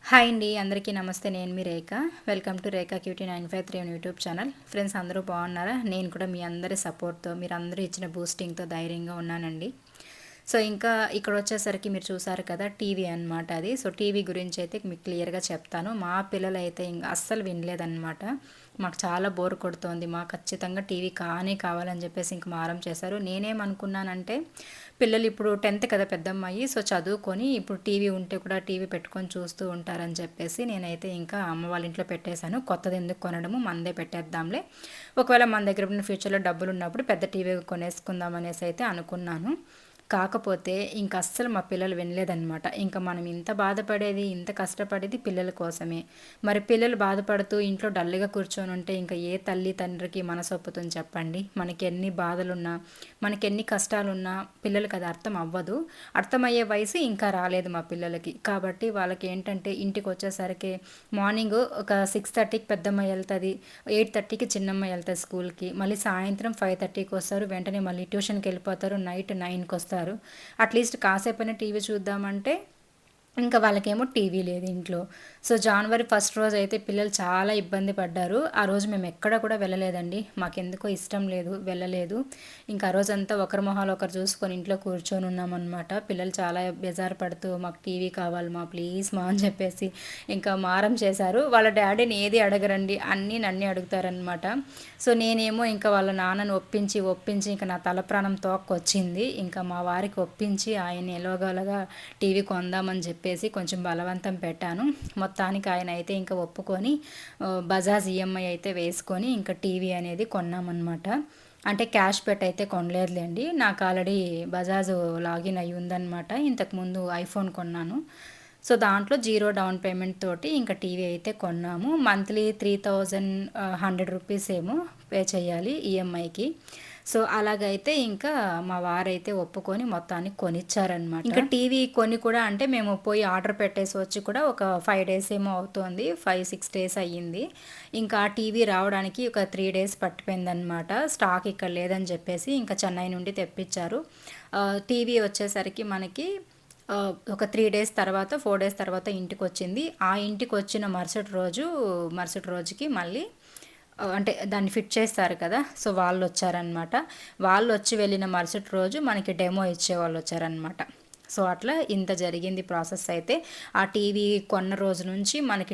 Hi అండి, అందరికీ నమస్తే. నేను మీ Rekha. Welcome to Rekha cutie 953 YouTube channel. Friends, అందరూ బాగున్నారా? నేను కూడా మీ అందరి సపోర్ట్తో, మీరు అందరూ ఇచ్చిన బూస్టింగ్తో ధైర్యంగా ఉన్నానండి. సో ఇంకా ఇక్కడ వచ్చేసరికి మీరు చూసారు కదా, టీవీ అనమాట అది. సో టీవీ గురించి అయితే మీకు క్లియర్గా చెప్తాను. మా పిల్లలు అయితే ఇంకా అస్సలు వినలేదన్నమాట. మాకు చాలా బోర్ కొడుతోంది, మాకు ఖచ్చితంగా టీవీ కావాలని చెప్పేసి ఇంక మారం చేశారు. నేనేమనుకున్నానంటే, పిల్లలు ఇప్పుడు 10th కదా పెద్దమ్మాయి, సో చదువుకొని ఇప్పుడు టీవీ ఉంటే కూడా టీవీ పెట్టుకొని చూస్తూ ఉంటారని చెప్పేసి నేనైతే ఇంకా అమ్మ వాళ్ళ ఇంట్లో పెట్టేశాను. కొత్తది ఎందుకు కొనడము, మనదే పెట్టేద్దాంలే, ఒకవేళ మన దగ్గర ఫ్యూచర్లో డబ్బులు ఉన్నప్పుడు పెద్ద టీవీ కొనేసుకుందాం అనేసి అయితే అనుకున్నాను. కాకపోతే ఇంక అస్సలు మా పిల్లలు వినలేదనమాట. ఇంకా మనం ఇంత బాధపడేది, ఇంత కష్టపడేది పిల్లల కోసమే. మరి పిల్లలు బాధపడుతూ ఇంట్లో డల్గా కూర్చొని ఉంటే ఇంకా ఏ తల్లి తండ్రికి మనసొప్పుతుంది చెప్పండి? మనకి ఎన్ని బాధలున్నా, మనకి ఎన్ని కష్టాలున్నా పిల్లలకి అది అర్థం అవ్వదు. అర్థమయ్యే వయసు ఇంకా రాలేదు మా పిల్లలకి. కాబట్టి వాళ్ళకి ఏంటంటే, ఇంటికి వచ్చేసరికి మార్నింగ్ ఒక 6:30కి పెద్దమ్మ వెళ్తుంది, 8:30కి చిన్నమ్మ వెళ్తుంది స్కూల్కి, మళ్ళీ సాయంత్రం 5:30కి వస్తారు, వెంటనే మళ్ళీ ట్యూషన్కి వెళ్ళిపోతారు, నైట్ 9కి వస్తారు. అట్లీస్ట్ కాసేపైనా టీవీ చూద్దామంటే ఇంకా వాళ్ళకేమో టీవీ లేదు ఇంట్లో. సో జనవరి 1 రోజు అయితే పిల్లలు చాలా ఇబ్బంది పడ్డారు. ఆ రోజు మేము ఎక్కడ కూడా వెళ్ళలేదండి. మాకెందుకో ఇష్టం లేదు, వెళ్ళలేదు. ఇంకా ఆ రోజంతా ఒకరి మొహాలు ఒకరు చూసుకొని ఇంట్లో కూర్చొని ఉన్నామన్నమాట. పిల్లలు చాలా బెజారు పడుతూ, మాకు టీవీ కావాలి మా, ప్లీజ్ మా అని చెప్పేసి ఇంకా మారం చేశారు. వాళ్ళ డాడీని ఏది అడగరండి, అన్నీ నన్ను అడుగుతారనమాట. సో నేనేమో ఇంకా వాళ్ళ నాన్నని ఒప్పించి ఇంకా నా తల ప్రాణం తోక్కొచ్చింది. ఇంకా మా వారికి ఒప్పించి ఆయన ఎలాగోలాగా టీవీ కొందామని చెప్పేసి కొంచెం బలవంతం పెట్టాను. మొత్తానికి ఆయన అయితే ఇంకా ఒప్పుకొని బజాజ్ ఈఎంఐ అయితే వేసుకొని ఇంకా టీవీ అనేది కొన్నామన్నమాట. అంటే క్యాష్ పెట్టి అయితే కొనలేదులేండి, నాకు ఆల్రెడీ బజాజ్ లాగిన్ అయ్యి ఉందన్నమాట. ఇంతకుముందు ఐఫోన్ కొన్నాను. సో దాంట్లో జీరో డౌన్ పేమెంట్ తోటి ఇంకా టీవీ అయితే కొన్నాము. మంత్లీ 3100 రూపీస్ ఏమో పే చేయాలి ఈఎంఐకి. సో అలాగైతే ఇంకా మా వారైతే ఒప్పుకొని మొత్తానికి కొనిచ్చారనమాట. ఇంకా టీవీ కొని కూడా అంటే మేము పోయి ఆర్డర్ పెట్టేసి వచ్చి కూడా ఒక 5 డేస్ ఏమో అవుతుంది, 5-6 డేస్ అయ్యింది. ఇంకా ఆ టీవీ రావడానికి ఒక 3 డేస్ పట్టిపోయిందనమాట. స్టాక్ ఇక్కడ లేదని చెప్పేసి ఇంకా చెన్నై నుండి తెప్పించారు. టీవీ వచ్చేసరికి మనకి ఒక 3 డేస్ తర్వాత, 4 డేస్ తర్వాత ఇంటికి వచ్చింది. ఆ ఇంటికి వచ్చిన మరుసటి రోజుకి మళ్ళీ అంటే దాన్ని ఫిట్ చేస్తారు కదా, సో వాళ్ళు వచ్చారనమాట. వాళ్ళు వచ్చి వెళ్ళిన మరుసటి రోజు మనకి డెమో ఇచ్చేవాళ్ళు వచ్చారనమాట. సో అట్లా ఇంత జరిగింది ప్రాసెస్ అయితే. ఆ టీవీ కొన్న రోజు నుంచి మనకి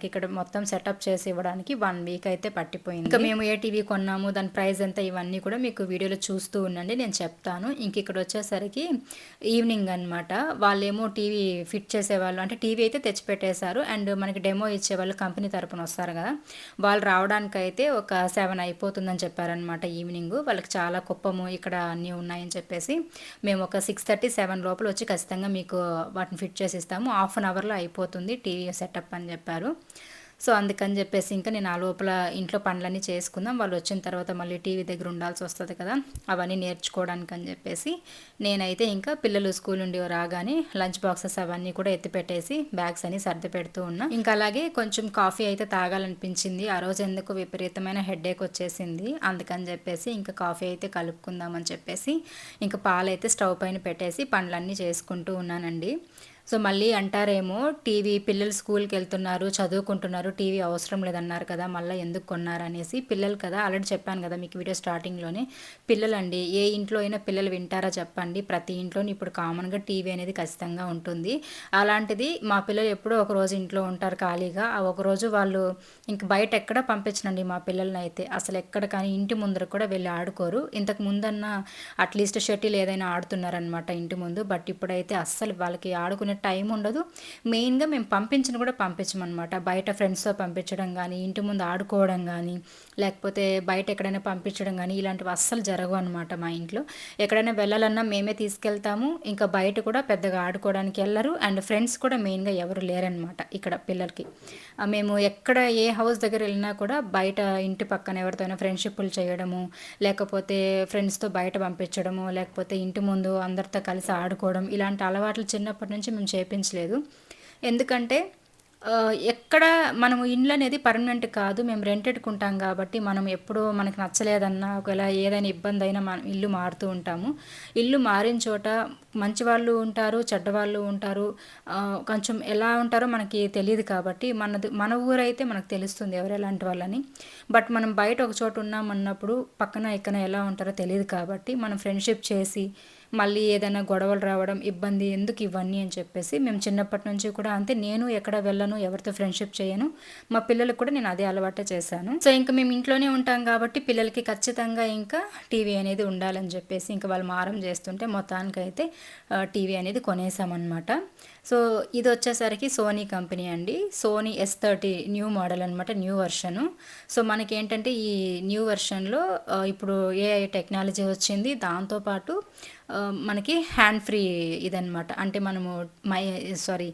ఇక్కడ మొత్తం సెటప్ చేసి ఇవ్వడానికి 1 వీక్ అయితే పట్టిపోయింది. ఇంకా మేము ఏ టీవీ కొన్నాము, దాని ప్రైస్ ఎంత, ఇవన్నీ కూడా మీకు వీడియోలో చూస్తూ ఉండండి, నేను చెప్తాను. ఇంక ఇక్కడ వచ్చేసరికి ఈవినింగ్ అనమాట. వాళ్ళేమో టీవీ ఫిట్ చేసేవాళ్ళు, అంటే టీవీ అయితే తెచ్చిపెట్టేశారు. అండ్ మనకి డెమో ఇచ్చేవాళ్ళు కంపెనీ తరపున వస్తారు కదా, వాళ్ళు రావడానికైతే ఒక 7 అయిపోతుందని చెప్పారనమాట ఈవినింగ్. వాళ్ళకి చాలా కుప్పము ఇక్కడ అన్నీ ఉన్నాయని చెప్పేసి మేము ఒక 6:30-7 లోపల వచ్చి ఖచ్చితంగా మీకు వాటిని ఫిట్ చేసి ఇస్తాము, హాఫ్ అన్ అవర్లో అయిపోతుంది టీవీ సెటప్ అని చెప్పారు. సో అందుకని చెప్పేసి ఇంకా నేను ఆ లోపల ఇంట్లో పనులన్నీ చేసుకుందాం, వాళ్ళు వచ్చిన తర్వాత మళ్ళీ టీవీ దగ్గర ఉండాల్సి వస్తుంది కదా, అవన్నీ నేర్చుకోవడానికి అని చెప్పేసి నేనైతే ఇంకా పిల్లలు స్కూల్ నుండి రాగానే లంచ్ బాక్సెస్ అవన్నీ కూడా ఎత్తి పెట్టేసి బ్యాగ్స్ అని సర్ది పెడుతూ ఉన్నా. ఇంకా అలాగే కొంచెం కాఫీ అయితే తాగాలనిపించింది. ఆ రోజు ఎందుకు విపరీతమైన హెడేక్ వచ్చేసింది, అందుకని చెప్పేసి ఇంకా కాఫీ అయితే కలుపుకుందామని చెప్పేసి ఇంకా పాలైతే స్టవ్ పైన పెట్టేసి పనులన్నీ చేసుకుంటూ ఉన్నానండి. సో మళ్ళీ అంటారేమో, టీవీ పిల్లలు స్కూల్కి వెళ్తున్నారు, చదువుకుంటున్నారు, టీవీ అవసరం లేదన్నారు కదా, మళ్ళీ ఎందుకు కొన్నారు అనేసి. పిల్లలు కదా, ఆల్రెడీ చెప్పాను కదా మీకు వీడియో స్టార్టింగ్లోనే, పిల్లలండి ఏ ఇంట్లో అయినా పిల్లలు వింటారా చెప్పండి? ప్రతి ఇంట్లోని ఇప్పుడు కామన్గా టీవీ అనేది ఖచ్చితంగా ఉంటుంది. అలాంటిది మా పిల్లలు ఎప్పుడో ఒక రోజు ఇంట్లో ఉంటారు ఖాళీగా, ఆ ఒకరోజు వాళ్ళు ఇంక బయట ఎక్కడ పంపించనండి మా పిల్లల్ని అయితే, అసలు ఎక్కడ కానీ ఇంటి ముందర కూడా వెళ్ళి ఆడుకోరు. ఇంతకు ముందన్నా అట్లీస్ట్ షటిల్ ఏదైనా ఆడుతున్నారనమాట ఇంటి ముందు, బట్ ఇప్పుడైతే అస్సలు వాళ్ళకి ఆడుకునే టైం ఉండదు. మెయిన్గా మేము కూడా పంపించమన్నమాట. బయట ఫ్రెండ్స్తో పంపించడం కానీ, ఇంటి ముందు ఆడుకోవడం కానీ, లేకపోతే బయట ఎక్కడైనా పంపించడం కానీ, ఇలాంటివి అస్సలు జరగవు అనమాట మా ఇంట్లో. ఎక్కడైనా వెళ్ళాలన్నా మేమే తీసుకెళ్తాము, ఇంకా బయట కూడా పెద్దగా ఆడుకోవడానికి వెళ్ళరు. అండ్ ఫ్రెండ్స్ కూడా మెయిన్గా ఎవరు లేరనమాట ఇక్కడ పిల్లలకి. మేము ఎక్కడ ఏ హౌస్ దగ్గర వెళ్ళినా కూడా బయట ఇంటి పక్కన ఎవరితోనైనా ఫ్రెండ్షిప్లు చేయడము, లేకపోతే ఫ్రెండ్స్తో బయట పంపించడము, లేకపోతే ఇంటి ముందు అందరితో కలిసి ఆడుకోవడం, ఇలాంటి అలవాట్లు చిన్నప్పటి నుంచి మేము చేపించలేదు. ఎందుకంటే ఎక్కడ మనము ఇండ్లనేది పర్మనెంట్ కాదు. మేము రెంటెడ్‌కి ఉంటాం గాబట్టి, మనం ఎప్పుడు మనకు నచ్చలేదన్నా, ఒకవేళ ఏదైనా ఇబ్బందైనా మనం ఇల్లు మారుతూ ఉంటాము. ఇల్లు మారిన చోట మంచి వాళ్ళు ఉంటారు, చెడ్డవాళ్ళు ఉంటారు. కొంచెం ఎలా ఉంటారో మనకి తెలీదు కాబట్టి, మన ఊరైతే మనకు తెలుస్తుంది ఎవరెలాంటి వాళ్ళని. బట్ మనం బయట ఒక చోట ఉన్నామన్నప్పుడు పక్కన, ఇక్కన ఎలా ఉంటారో తెలీదు కాబట్టి, మనం ఫ్రెండ్‌షిప్ చేసి, మళ్ళీ ఏదైనా గొడవలు రావడం, ఇబ్బంది ఎందుకు ఇవన్నీ అని చెప్పేసి మేము చిన్నప్పటి నుంచి కూడా అంతే. నేను ఎక్కడ వెళ్ళను, ఎవరితో ఫ్రెండ్షిప్ చేయను. మా పిల్లలకి కూడా నేను అదే అలవాటే చేశాను. సో ఇంక మేము ఇంట్లోనే ఉంటాం కాబట్టి పిల్లలకి ఖచ్చితంగా ఇంకా టీవీ అనేది ఉండాలని చెప్పేసి ఇంకా వాళ్ళు మారం చేస్తుంటే మొత్తానికైతే టీవీ అనేది కొనేసామన్నమాట. సో ఇది వచ్చేసరికి సోనీ కంపెనీ అండి. సోనీ S30 న్యూ మోడల్ అనమాట, న్యూ వర్షను. సో మనకేంటంటే ఈ న్యూ వెర్షన్‌లో ఇప్పుడు ఏఐ టెక్నాలజీ వచ్చింది. దాంతోపాటు మనకి హ్యాండ్ ఫ్రీ ఇదనమాట. అంటే మనము సారీ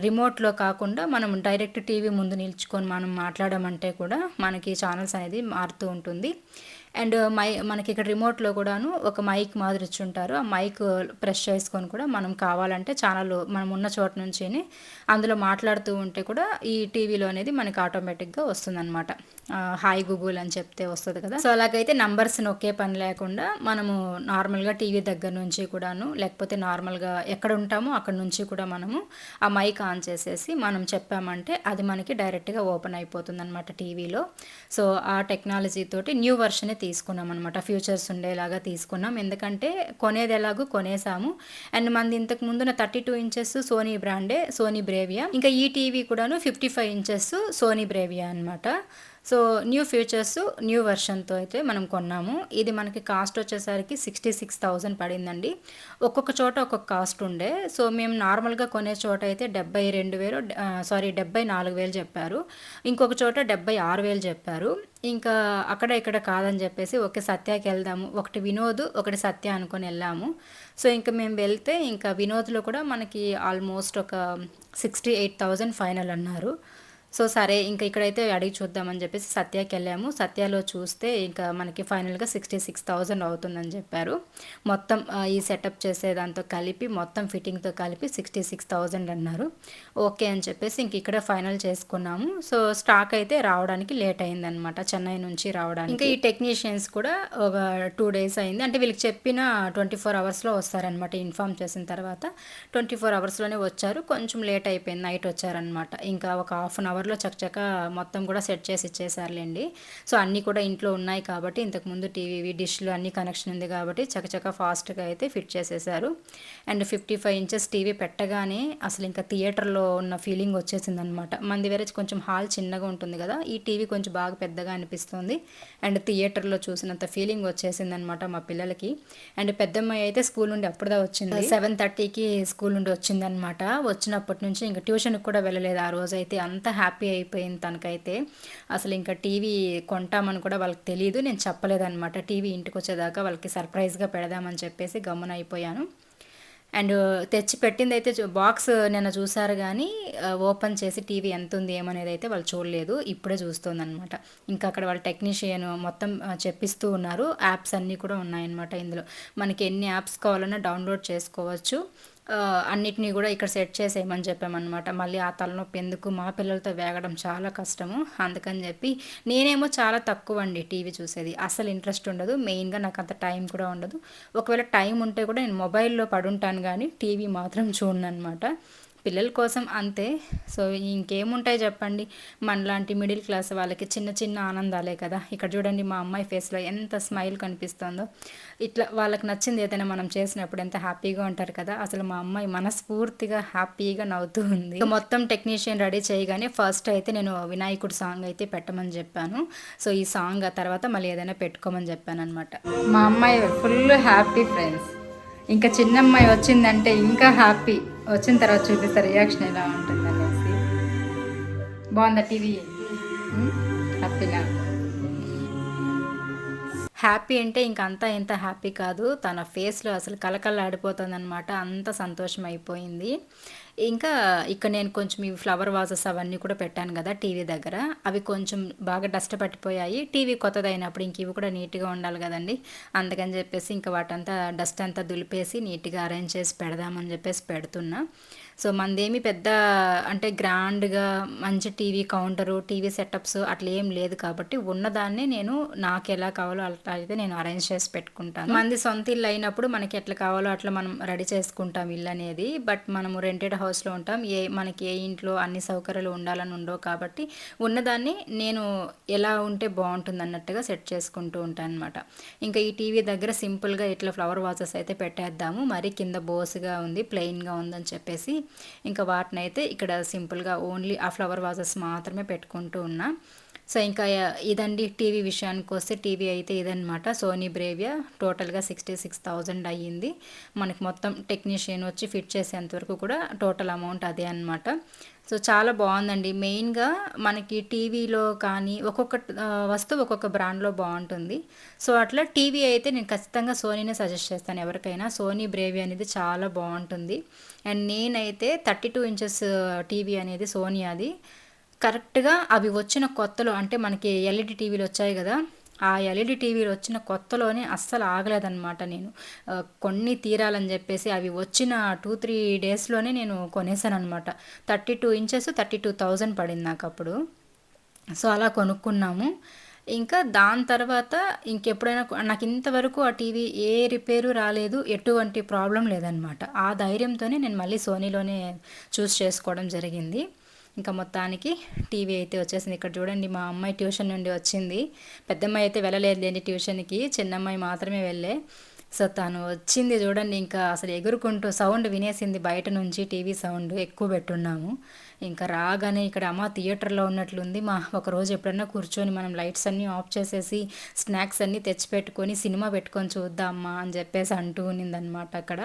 రిమోట్‌లో కాకుండా మనం డైరెక్ట్ టీవీ ముందు నిల్చుకొని మనం మాట్లాడమంటే కూడా మనకి ఛానల్స్ అనేది మారుతూ ఉంటుంది. అండ్ మనకి ఇక్కడ రిమోట్‌లో కూడాను ఒక మైక్ మాదిరి ఇచ్చుంటారు. ఆ మైక్ ప్రెస్ చేసుకొని కూడా మనం కావాలంటే ఛానల్ మనం ఉన్న చోట నుంచిని అందులో మాట్లాడుతూ ఉంటే కూడా ఈ టీవీలో అనేది మనకి ఆటోమేటిక్‌గా వస్తుందనమాట. హాయ్ గూగుల్ అని చెప్తే వస్తది కదా! సో అలాగైతే నంబర్స్ నొక్కే పని లేకుండా మనము నార్మల్‌గా టీవీ దగ్గర నుంచి కూడాను, లేకపోతే నార్మల్‌గా ఎక్కడ ఉంటామో అక్కడి నుంచి కూడా మనము ఆ మైక్ ఆన్ చేసేసి మనం చెప్పామంటే అది మనకి డైరెక్ట్‌గా ఓపెన్ అయిపోతుందనమాట టీవీలో. సో ఆ టెక్నాలజీ తోటి న్యూ వెర్షనే తీసుకున్నాం అనమాట. ఫ్యూచర్స్ ఉండేలాగా తీసుకున్నాం. ఎందుకంటే కొనేది ఎలాగో కొనేసాము. అండ్ మనది ఇంతకు ముందున 32 ఇంచెస్ సోనీ బ్రాండే, సోనీ బ్రేవియా. ఇంకా ఈ టీవీ కూడాను 55 ఇంచెస్ సోనీ బ్రేవియా అనమాట. సో న్యూ ఫీచర్స్, న్యూ వెర్షన్‌తో అయితే మనం కొన్నాము. ఇది మనకి కాస్ట్ వచ్చేసరికి 66,000 పడిందండి. ఒక్కొక్క చోట ఒక్కొక్క కాస్ట్ ఉండే. సో మేము నార్మల్‌గా కొనే చోట అయితే 74,000 చెప్పారు. ఇంకొక చోట 76,000 చెప్పారు. ఇంకా అక్కడ ఇక్కడ కాదని చెప్పేసి ఓకే సత్యాకి వెళ్దాము. ఒకటి వినోద్, ఒకటి సత్య అనుకొని వెళ్ళాము. సో ఇంక మేము వెళ్తే ఇంకా వినోద్‌లో కూడా మనకి ఆల్మోస్ట్ ఒక 68,000 ఫైనల్ అన్నారు. సో సరే ఇంక ఇక్కడైతే అడిగి చూద్దామని చెప్పేసి సత్యాకెళ్ళాము. సత్యాలో చూస్తే ఇంకా మనకి ఫైనల్‌గా 66,000 అవుతుందని చెప్పారు. మొత్తం ఈ సెటప్ చేసేదాంతో కలిపి మొత్తం ఫిట్టింగ్‌తో కలిపి 66,000 అన్నారు. ఓకే అని చెప్పేసి ఇంక ఇక్కడ ఫైనల్ చేసుకున్నాము. సో స్టాక్ అయితే రావడానికి లేట్ అయిందనమాట, చెన్నై నుంచి రావడానికి. ఇంకా ఈ టెక్నీషియన్స్ కూడా ఒక 2 డేస్ అయింది. అంటే వీళ్ళకి చెప్పిన 24 అవర్స్‌లో వస్తారనమాట. ఇన్ఫార్మ్ చేసిన తర్వాత 24 అవర్స్‌లోనే వచ్చారు. కొంచెం లేట్ అయిపోయింది, నైట్ వచ్చారనమాట. ఇంకా ఒక హాఫ్ అన్ అవర్లో చకచకా మొత్తం కూడా సెట్ చేసి ఇచ్చేసారులేండి. సో అన్నీ కూడా ఇంట్లో ఉన్నాయి కాబట్టి ఇంతకుముందు టీవీవి డిష్లు అన్నీ కనెక్షన్ ఉంది కాబట్టి చకచకా ఫాస్ట్గా అయితే ఫిట్ చేసేసారు. అండ్ 55 ఇంచెస్ టీవీ పెట్టగానే అసలు ఇంకా థియేటర్లో ఉన్న ఫీలింగ్ వచ్చేసిందనమాట. మంది వేరే కొంచెం హాల్ చిన్నగా ఉంటుంది కదా, ఈ టీవీ కొంచెం బాగా పెద్దగా అనిపిస్తుంది. అండ్ థియేటర్లో చూసినంత ఫీలింగ్ వచ్చేసిందనమాట మా పిల్లలకి. అండ్ పెద్దమ్మాయి అయితే స్కూల్ నుండి అప్పుడుదా వచ్చింది, 7:30కి స్కూల్ నుండి వచ్చిందనమాట. వచ్చినప్పటి నుంచి ఇంకా ట్యూషన్కి కూడా వెళ్ళలేదు ఆ రోజైతే. అంత హ్యాపీ అయిపోయింది తనకైతే. అసలు ఇంకా టీవీ కొంటామని కూడా వాళ్ళకి తెలియదు, నేను చెప్పలేదన్నమాట. టీవీ ఇంటికి వచ్చేదాకా వాళ్ళకి సర్ప్రైజ్గా పెడదామని చెప్పేసి గమ్మున అయిపోయాను. అండ్ తెచ్చి పెట్టిందైతే బాక్స్ నిన్న చూసారు కానీ ఓపెన్ చేసి టీవీ ఎంత ఉంది ఏమనేది అయితే వాళ్ళు చూడలేదు, ఇప్పుడే చూస్తుందన్నమాట. ఇంకా అక్కడ వాళ్ళ టెక్నీషియన్ మొత్తం చెప్పిస్తూ ఉన్నారు. యాప్స్ అన్నీ కూడా ఉన్నాయన్నమాట ఇందులో. మనకి ఎన్ని యాప్స్ కావాలన్నా డౌన్లోడ్ చేసుకోవచ్చు. అన్నిటినీ కూడా ఇక్కడ సెట్ చేసేయమని చెప్పామన్నమాట. మళ్ళీ ఆ తలనొప్పి ఎందుకు, మా పిల్లలతో వేగడం చాలా కష్టము. అందుకని చెప్పి నేనేమో చాలా తక్కువ అండి టీవీ చూసేది, అసలు ఇంట్రెస్ట్ ఉండదు. మెయిన్గా నాకు అంత టైం కూడా ఉండదు. ఒకవేళ టైం ఉంటే కూడా నేను మొబైల్లో పడుంటాను కానీ టీవీ మాత్రం చూడను అనమాట. పిల్లల కోసం అంతే. సో ఇంకేముంటాయి చెప్పండి, మనలాంటి మిడిల్ క్లాస్ వాళ్ళకి చిన్న చిన్న ఆనందాలే కదా. ఇక్కడ చూడండి మా అమ్మాయి ఫేస్లో ఎంత స్మైల్ కనిపిస్తుందో. ఇట్లా వాళ్ళకి నచ్చింది ఏదైనా మనం చేసినప్పుడు ఎంత హ్యాపీగా ఉంటారు కదా. అసలు మా అమ్మాయి మనస్ఫూర్తిగా హ్యాపీగా నవ్వుతూ ఉంది. మొత్తం టెక్నీషియన్ రెడీ చేయగానే ఫస్ట్ అయితే నేను వినాయకుడు సాంగ్ అయితే పెట్టమని చెప్పాను. సో ఈ సాంగ్ ఆ తర్వాత మళ్ళీ ఏదైనా పెట్టుకోమని చెప్పాను అనమాట. మా అమ్మాయి ఫుల్ హ్యాపీ ఫ్రెండ్స్. ఇంకా చిన్నమ్మాయి వచ్చిందంటే ఇంకా హ్యాపీ. వచ్చిన తర్వాత చూపిస్తా రియాక్షన్ ఎలా ఉంటుంది అనేసి. బాగుందా టీవీ? హ్యాపీగా. హ్యాపీ అంటే ఇంక అంతా ఇంత హ్యాపీ కాదు, తన ఫేస్లో అసలు కలకల్లాడిపోతుందనమాట. అంత సంతోషం అయిపోయింది. ఇంకా ఇక్కడ నేను కొంచెం ఈ ఫ్లవర్ వాజెస్ అవన్నీ కూడా పెట్టాను కదా టీవీ దగ్గర, అవి కొంచెం బాగా డస్ట్ పట్టిపోయాయి. టీవీ కొత్తదైనప్పుడు ఇంక ఇవి కూడా నీట్గా ఉండాలి కదండి. అందుకని చెప్పేసి ఇంకా వాటంతా డస్ట్ అంతా దులిపేసి నీట్గా అరేంజ్ చేసి పెడదామని చెప్పేసి పెడుతున్నా. సో మనదేమి పెద్ద అంటే గ్రాండ్‌గా మంచి టీవీ కౌంటరు, టీవీ సెటప్స్ అట్లా ఏం లేదు కాబట్టి ఉన్నదాన్నే నేను నాకెలా కావాలో అట్లా అయితే నేను అరేంజ్ చేసి పెట్టుకుంటాను. మనది సొంత ఇల్లు అయినప్పుడు మనకి ఎట్లా కావాలో అట్లా మనం రెడీ చేసుకుంటాం ఇల్లు అనేది. బట్ మనము రెంటెడ్ హౌస్‌లో ఉంటాం. మనకి ఏ ఇంట్లో అన్ని సౌకర్యాలు ఉండాలని ఉండవు కాబట్టి ఉన్నదాన్ని నేను ఎలా ఉంటే బావుంటుందన్నట్టుగా సెట్ చేసుకుంటూ ఉంటాననమాట. ఇంకా ఈ టీవీ దగ్గర సింపుల్‌గా ఇట్లా ఫ్లవర్ వాజెస్ అయితే పెట్టేద్దాము. మరి కింద బోస్‌గా ఉంది, ప్లెయిన్‌గా ఉందని చెప్పేసి ఇంకా వాటినైతే ఇక్కడ సింపుల్‌గా ఓన్లీ ఆ ఫ్లవర్ వాజెస్ మాత్రమే పెట్టుకుంటూ ఉన్నా. సో ఇంకా ఇదండి టీవీ విషయానికొస్తే టీవీ అయితే ఇదనమాట. సోనీ బ్రేవియా టోటల్‌గా 66,000 అయ్యింది. మనకి మొత్తం టెక్నీషియన్ వచ్చి ఫిట్ చేసేంత వరకు కూడా టోటల్ అమౌంట్ అదే అనమాట. సో చాలా బావుందండి. మెయిన్‌గా మనకి టీవీలో కానీ ఒక్కొక్క వస్తువు ఒక్కొక్క బ్రాండ్‌లో బావుంటుంది. సో అట్లా టీవీ అయితే నేను ఖచ్చితంగా సోనీనే సజెస్ట్ చేస్తాను ఎవరికైనా. సోనీ బ్రేవియా అనేది చాలా బావుంటుంది. అండ్ నేనైతే 32 ఇంచెస్ టీవీ అనేది సోనీ అది. కరెక్ట్‌గా అవి వచ్చిన కొత్తలో అంటే మనకి ఎల్ఈడీ టీవీలు వచ్చాయి గదా! ఆ ఎల్ఈడీ టీవీలు వచ్చిన కొత్తలోనే అస్సలు ఆగలేదనమాట నేను. కొన్ని తీరాలని జెప్పేసి అవి వచ్చిన 2, 3 డేస్‌లోనే నేను కొనేసాననమాట. 32 ఇంచెస్ 32,000 పడింది నాకప్పుడు. సో అలా కొనుక్కున్నాము. ఇంకా దాని తర్వాత ఇంకెప్పుడైనా నాకింతవరకు ఆ టీవీ ఏ రిపేరు రాలేదు. ఎటువంటి ప్రాబ్లమ్ లేదనమాట. ఆ ధైర్యంతోనే నేను మళ్ళీ సోనీలోనే చేసుకోవడం జరిగింది. ఇంకా మొత్తానికి టీవీ అయితే వచ్చేసింది. ఇక్కడ చూడండి మా అమ్మాయి ట్యూషన్ నుండి వచ్చింది. పెద్దమ్మాయి అయితే వెళ్ళలేదులేండి ట్యూషన్‌కి. చిన్నమ్మాయి మాత్రమే వెళ్ళే. సో తను వచ్చింది చూడండి ఇంకా అసలు ఎగురుకుంటూ సౌండ్ వినేసింది బయట నుంచి టీవీ సౌండ్ ఎక్కువ పెట్టున్నాము. ఇంకా రాగానే ఇక్కడ అమ్మ థియేటర్‌లో ఉన్నట్లుంది మా ఒకరోజు ఎప్పుడన్నా కూర్చొని మనం లైట్స్ అన్నీ ఆఫ్ చేసేసి స్నాక్స్ అన్నీ తెచ్చిపెట్టుకొని సినిమా పెట్టుకొని చూద్దాం అమ్మా అని చెప్పేసి అంటూ ఉన్నిందనమాట అక్కడ.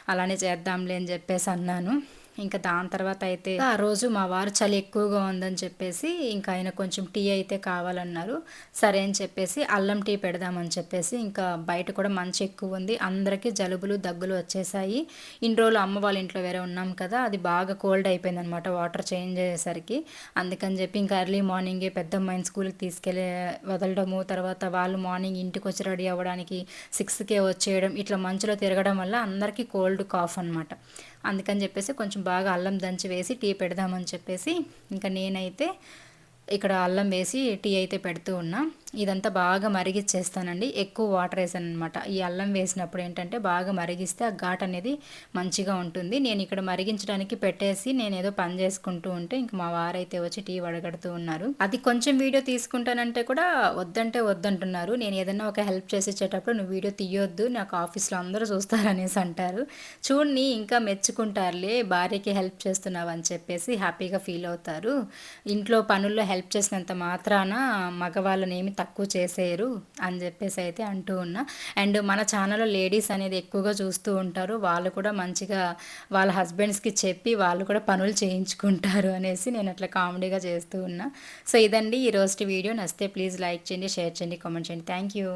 అలానే చేద్దాంలే అని చెప్పేసి అన్నాను. ఇంకా దాని తర్వాత అయితే ఆ రోజు మా వారు చలి ఎక్కువగా ఉందని చెప్పేసి ఇంకా ఆయన కొంచెం టీ అయితే కావాలన్నారు. సరే అని చెప్పేసి అల్లం టీ పెడదామని చెప్పేసి ఇంకా బయట కూడా మంచు ఎక్కువ ఉంది. అందరికీ జలుబులు దగ్గులు వచ్చేసాయి. ఇన్ని రోజులు అమ్మ వాళ్ళ ఇంట్లో వేరే ఉన్నాం కదా, అది బాగా కోల్డ్ అయిపోయిందనమాట వాటర్ చేంజ్ అయ్యేసరికి. అందుకని చెప్పి ఇంకా ఎర్లీ మార్నింగే పెద్దమ్మాయిని స్కూల్కి తీసుకెళ్ళి వదలడము, తర్వాత వాళ్ళు మార్నింగ్ ఇంటికి వచ్చి రెడీ అవ్వడానికి 6కే వచ్చేయడం, ఇట్లా మంచులో తిరగడం వల్ల అందరికీ కోల్డ్ కాఫ్ అనమాట. అందుకని చెప్పేసి కొంచెం బాగా అల్లం దంచి వేసి టీ పెడదామని చెప్పేసి ఇంకా నేనైతే ఇక్కడ అల్లం వేసి టీ అయితే పెడుతూ ఉన్నా. ఇదంతా బాగా మరిగిచ్చేస్తానండి. ఎక్కువ వాటర్ వేసాననమాట. ఈ అల్లం వేసినప్పుడు ఏంటంటే బాగా మరిగిస్తే ఆ ఘాట్ అనేది మంచిగా ఉంటుంది. నేను ఇక్కడ మరిగించడానికి పెట్టేసి నేను ఏదో పని చేసుకుంటూ ఉంటే ఇంక మా వారైతే వచ్చి టీ వడగడుతూ ఉన్నారు. అది కొంచెం వీడియో తీసుకుంటానంటే కూడా వద్దంటే వద్దంటున్నారు. నేను ఏదైనా ఒక హెల్ప్ చేసి ఇచ్చేటప్పుడు నువ్వు వీడియో తీయొద్దు, నాకు ఆఫీస్లో అందరూ చూస్తారనేసి అంటారు. చూడని ఇంకా మెచ్చుకుంటారులే, భార్యకి హెల్ప్ చేస్తున్నావు అని చెప్పేసి హ్యాపీగా ఫీల్ అవుతారు. ఇంట్లో పనుల్లో హెల్ప్ చేసినంత మాత్రాన మగవాళ్ళనేమి తక్కువ చేసేయరు అని చెప్పేసి అయితే అంటూ ఉన్నా. అండ్ మన ఛానల్లో లేడీస్ అనేది ఎక్కువగా చూస్తూ ఉంటారు. వాళ్ళు కూడా మంచిగా వాళ్ళ హస్బెండ్స్కి చెప్పి వాళ్ళు కూడా పనులు చేయించుకుంటారు అనేసి నేను అట్లా కామెడీగా చేస్తూ ఉన్నా. సో ఇదండి ఈరోజు వీడియో. నచ్చితే ప్లీజ్ లైక్ చేయండి, షేర్ చేయండి, కామెంట్ చేయండి. Thank you.